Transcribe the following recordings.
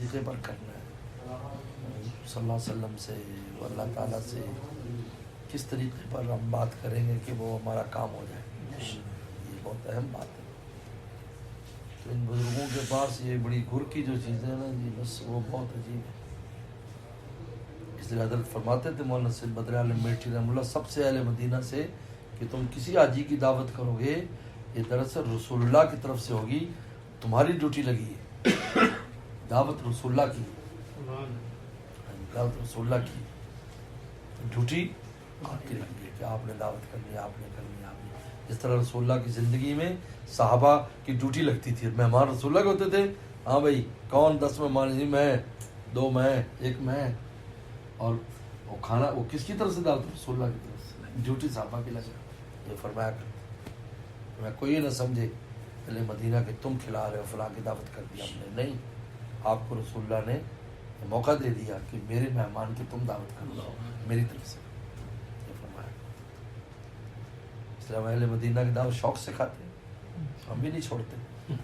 طریقے پر کرنا ہے صلی اللہ علیہ وسلم سے، اللہ تعالیٰ سے کس طریقے پر ہم بات کریں گے کہ وہ ہمارا کام ہو جائے، یہ بہت اہم بات ہے۔ تو ان بزرگوں کے پاس یہ بڑی گر کی جو چیزیں ہیں نا جی، بس وہ بہت عجیب ہے۔ اس لیے حضرت فرماتے تھے مولانا سید بدر عالم میٹھی رحمہ اللہ، سب سے اہل مدینہ سے کہ تم کسی حاجی کی دعوت کرو گے یہ دراصل رسول اللہ کی طرف سے ہوگی، تمہاری ڈیوٹی لگی ہے دعوت رسول اللہ کی، دعوت رسول اللہ کی ڈیوٹی آپ کی لگی ہے کہ آپ نے دعوت کرنی ہے، آپ نے کرنی ہے، آپ نے۔ جس طرح رسول اللہ کی زندگی میں صحابہ کی ڈیوٹی لگتی تھی، مہمان رسول اللہ کے ہوتے تھے، ہاں بھائی کون 10 مہمان، جی میں، 2 میں، 1 میں، اور وہ کھانا وہ کس کی طرف سے دعوت رسول اللہ کی طرف سے، ڈیوٹی صحابہ کی لگا۔ یہ فرمایا کرتے میں کوئی نہ سمجھے پہلے مدینہ کہ تم کھلا رہے ہو فلاں کی دعوت کر دیا ہم نے، نہیں، آپ کو رسول اللہ نے موقع دے دیا کہ میرے مہمان کی تم دعوت کر لو میری طرف سے، یہ فرمایا۔ اس لیے ہم اہل مدینہ کی دعوت شوق سے کھاتے ہیں، ہم بھی نہیں چھوڑتے۔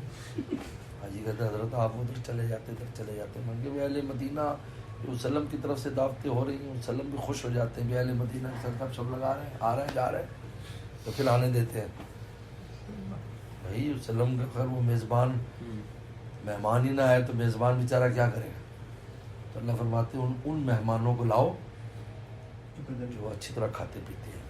حاجی کہتے حضرت آپ ادھر چلے جاتے ادھر چلے جاتے، میں کہ اہل مدینہ وسلم کی طرف سے دعوتیں ہو رہی ہیں، وسلم بھی خوش ہو جاتے ہیں بھی اہل مدینہ کے ساتھ سب لگا رہے ہیں، آ رہے ہیں جا رہے ہیں، تو پھر آنے دیتے ہیں۔ بھائی وسلم کا خیر وہ میزبان، مہمان ہی نہ آئے تو میزبان بیچارہ کیا کرے گا؟ تو اللہ فرماتے ہیں ان مہمانوں کو لاؤ جو اچھی طرح کھاتے پیتے ہیں۔